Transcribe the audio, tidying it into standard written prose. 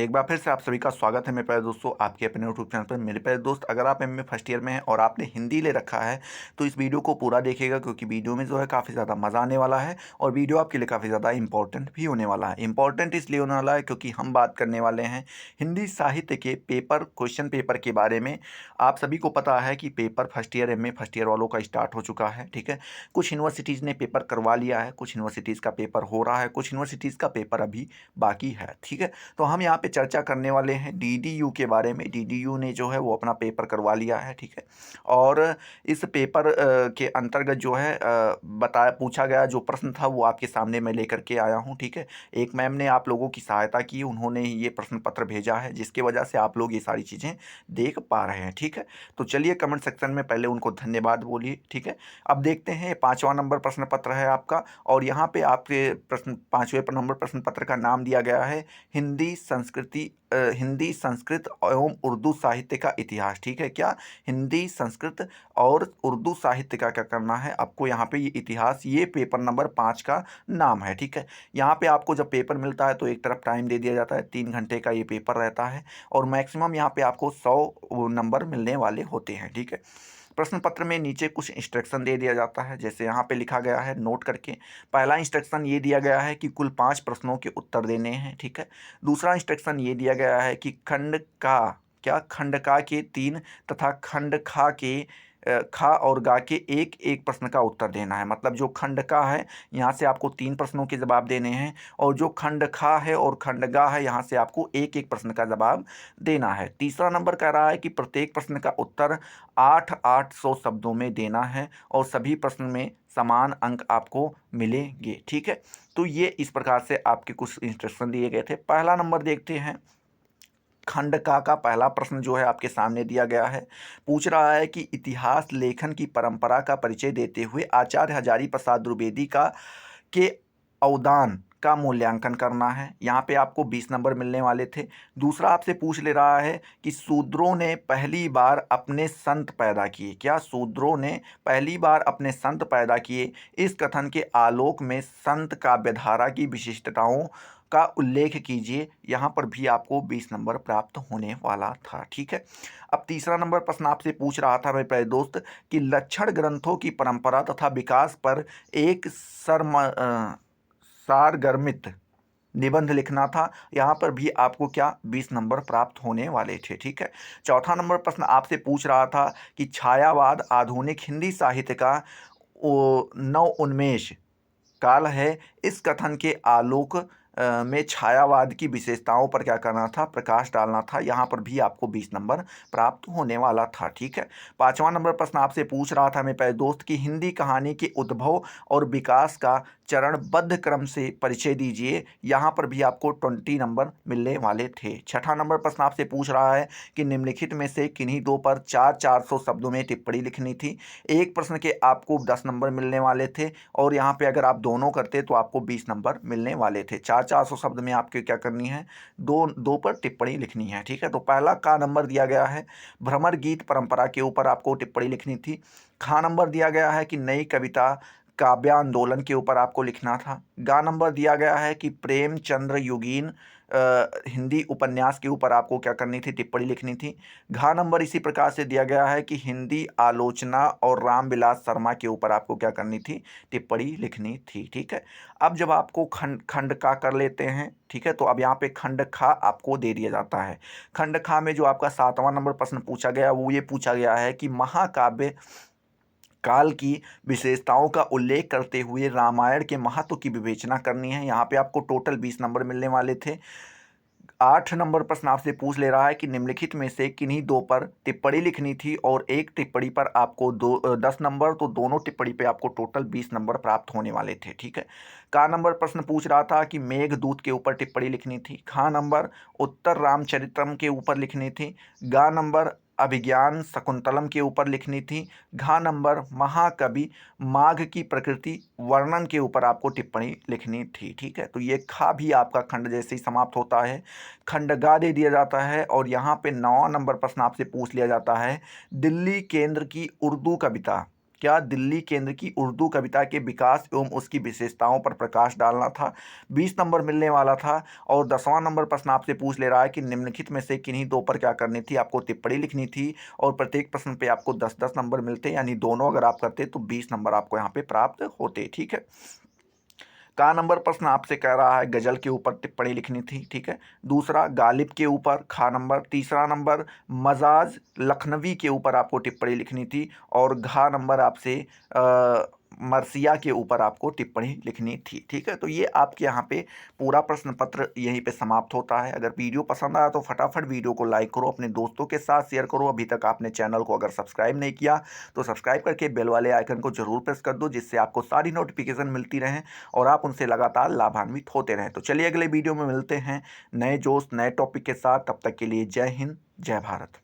एक बार फिर से आप सभी का स्वागत है मेरे प्यारे दोस्तों आपके अपने यूट्यूब चैनल पर। मेरे प्यारे दोस्त, अगर आप एमए फर्स्ट ईयर में हैं और आपने हिंदी ले रखा है तो इस वीडियो को पूरा देखिएगा, क्योंकि वीडियो में जो है काफ़ी ज़्यादा मज़ा आने वाला है और वीडियो आपके लिए काफ़ी ज़्यादा इंपॉर्टेंट भी होने वाला है। इंपॉर्टेंट इसलिए होने वाला है क्योंकि हम बात करने वाले हैं हिंदी साहित्य के क्वेश्चन पेपर के बारे में। आप सभी को पता है कि paper first year MA first year वालों का स्टार्ट हो चुका है। ठीक है, कुछ यूनिवर्सिटीज़ ने पेपर करवा लिया है, कुछ यूनिवर्सिटीज़ का पेपर हो रहा है, कुछ यूनिवर्सिटीज़ का पेपर अभी बाकी है। ठीक है, तो हम यहाँ पे चर्चा करने वाले हैं डीडीयू के बारे में। डीडीयू ने जो है वो अपना पेपर करवा लिया है। ठीक है, और इस पेपर के अंतर्गत जो है बताया पूछा गया जो प्रश्न था वो आपके सामने मैं लेकर के आया हूँ। ठीक है, एक मैम ने आप लोगों की सहायता की, उन्होंने ये प्रश्न पत्र भेजा है जिसकी वजह से आप लोग ये सारी चीज़ें देख पा रहे हैं। ठीक है, तो चलिए कमेंट सेक्शन में पहले उनको धन्यवाद बोलिए। ठीक है, अब देखते हैं 5वां नंबर प्रश्न पत्र है आपका, और यहाँ पे आपके प्रश्न 5वें नंबर प्रश्न पत्र का नाम दिया गया है हिंदी संस्कृत एवं उर्दू साहित्य का इतिहास। ठीक है, क्या हिंदी संस्कृत और उर्दू साहित्य का क्या करना है आपको यहाँ पे, ये इतिहास, ये पेपर नंबर 5 का नाम है। ठीक है, यहाँ पे आपको जब पेपर मिलता है तो एक तरफ टाइम दे दिया जाता है, 3 घंटे का ये पेपर रहता है और मैक्सिमम यहाँ पे आपको 100 नंबर मिलने वाले होते हैं। ठीक है, प्रश्न पत्र में नीचे कुछ इंस्ट्रक्शन दे दिया जाता है, जैसे यहाँ पे लिखा गया है, नोट करके। पहला इंस्ट्रक्शन ये दिया गया है कि कुल 5 प्रश्नों के उत्तर देने हैं। ठीक है, दूसरा इंस्ट्रक्शन ये दिया गया है कि खंड का के 3 तथा खंड खा और गा के एक एक प्रश्न का उत्तर देना है। मतलब जो खंड का है यहाँ से आपको 3 प्रश्नों के जवाब देने हैं, और जो खंड खा है और खंड गा है यहाँ से आपको एक एक प्रश्न का जवाब देना है। तीसरा नंबर कह रहा है कि प्रत्येक प्रश्न का उत्तर 800 शब्दों में देना है और सभी प्रश्न में समान अंक आपको मिलेंगे। ठीक है, तो ये इस प्रकार से आपके कुछ इंस्ट्रक्शन दिए गए थे। पहला नंबर देखते हैं। खंड का पहला प्रश्न जो है आपके सामने दिया गया है, पूछ रहा है कि इतिहास लेखन की परंपरा का परिचय देते हुए आचार्य हजारी प्रसाद द्विवेदी के अवदान का मूल्यांकन करना है। यहाँ पे आपको 20 नंबर मिलने वाले थे। दूसरा आपसे पूछ ले रहा है कि शूद्रों ने पहली बार अपने संत पैदा किए। क्या शूद्रों ने पहली बार अपने संत पैदा किए? इस कथन के आलोक में संत काव्यधारा की विशिष्टताओं का उल्लेख कीजिए। यहाँ पर भी आपको 20 नंबर प्राप्त होने वाला था। ठीक है, अब तीसरा नंबर प्रश्न आपसे पूछ रहा था मेरे प्यारे दोस्त कि लक्षण ग्रंथों की परंपरा तथा विकास पर एक सारगर्भित निबंध लिखना था। यहाँ पर भी आपको क्या 20 नंबर प्राप्त होने वाले थे। ठीक है, चौथा नंबर प्रश्न आपसे पूछ रहा था कि छायावाद आधुनिक हिंदी साहित्य का नव उन्मेष काल है। इस कथन के आलोक में छायावाद की विशेषताओं पर क्या करना था, प्रकाश डालना था। यहाँ पर भी आपको 20 नंबर प्राप्त होने वाला था। ठीक है, 5वां नंबर प्रश्न आपसे पूछ रहा था मेरे प्यारे दोस्त कि हिंदी कहानी के उद्भव और विकास का चरणबद्ध क्रम से परिचय दीजिए। यहाँ पर भी आपको 20 नंबर मिलने वाले थे। छठा नंबर प्रश्न आपसे पूछ रहा है कि निम्नलिखित में से किन्हीं दो पर 400 शब्दों में टिप्पणी लिखनी थी। एक प्रश्न के आपको 10 नंबर मिलने वाले थे और यहाँ पे अगर आप दोनों करते तो आपको 20 नंबर मिलने वाले थे। 400 शब्द में आपके क्या करनी है, दो पर टिप्पणी लिखनी है। ठीक है, तो पहला का नंबर दिया गया है, भ्रमर गीत परंपरा के ऊपर आपको टिप्पणी लिखनी थी। खा नंबर दिया गया है कि नई कविता काव्य आंदोलन के ऊपर आपको लिखना था। गा नंबर दिया गया है कि प्रेमचंद्र युगीन हिंदी उपन्यास के ऊपर आपको क्या करनी थी, टिप्पणी लिखनी थी। घा नंबर इसी प्रकार से दिया गया है कि हिंदी आलोचना और रामविलास शर्मा के ऊपर आपको क्या करनी थी, टिप्पणी लिखनी थी। ठीक है, अब जब आपको खंड का कर लेते हैं, ठीक है, तो अब यहाँ पे खंड खा आपको दे दिया जाता है। खंड खा में जो आपका 7वां नंबर प्रश्न पूछा गया वो ये पूछा गया है कि महाकाव्य काल की विशेषताओं का उल्लेख करते हुए रामायण के महत्व की विवेचना करनी है। यहाँ पे आपको टोटल 20 नंबर मिलने वाले थे। 8 नंबर प्रश्न आपसे पूछ ले रहा है कि निम्नलिखित में से किन्हीं दो पर टिप्पणी लिखनी थी और एक टिप्पणी पर आपको 10 नंबर, तो दोनों टिप्पणी पे आपको टोटल 20 नंबर प्राप्त होने वाले थे। ठीक है, का नंबर प्रश्न पूछ रहा था कि मेघदूत के ऊपर टिप्पणी लिखनी थी। खा नंबर उत्तर रामचरितम के ऊपर लिखनी थी। गा नंबर अभिज्ञान शकुंतलम के ऊपर लिखनी थी। घा नंबर महाकवि माघ की प्रकृति वर्णन के ऊपर आपको टिप्पणी लिखनी थी। ठीक है, तो ये खा भी आपका खंड जैसे ही समाप्त होता है, खंडगा दे दिया जाता है। और यहाँ पे 9वां नंबर प्रश्न आपसे पूछ लिया जाता है, दिल्ली केंद्र की उर्दू कविता क्या दिल्ली केंद्र की उर्दू कविता के विकास एवं उसकी विशेषताओं पर प्रकाश डालना था। 20 नंबर मिलने वाला था। और 10वां नंबर प्रश्न आपसे पूछ ले रहा है कि निम्नलिखित में से किन्हीं दो पर क्या करनी थी, आपको टिप्पणी लिखनी थी और प्रत्येक प्रश्न पे आपको 10-10 नंबर मिलते, यानी दोनों अगर आप करते तो 20 नंबर आपको यहाँ पे प्राप्त होते। ठीक है। का नंबर प्रश्न आपसे कह रहा है गजल के ऊपर टिप्पणी लिखनी थी। ठीक है। दूसरा गालिब के ऊपर खा नंबर। तीसरा नंबर मजाज लखनवी के ऊपर आपको टिप्पणी लिखनी थी। और घा नंबर आपसे मरसिया के ऊपर आपको टिप्पणी लिखनी थी। ठीक है। तो ये आपके यहाँ पे पूरा प्रश्न पत्र यहीं पे समाप्त होता है। अगर वीडियो पसंद आया तो फटाफट वीडियो को लाइक करो, अपने दोस्तों के साथ शेयर करो। अभी तक आपने चैनल को अगर सब्सक्राइब नहीं किया तो सब्सक्राइब करके बेल वाले आइकन को जरूर प्रेस कर दो, जिससे आपको सारी नोटिफिकेशन मिलती रहें और आप उनसे लगातार लाभान्वित होते रहें। तो चलिए अगले वीडियो में मिलते हैं नए जोश नए टॉपिक के साथ। तब तक के लिए जय हिंद, जय भारत।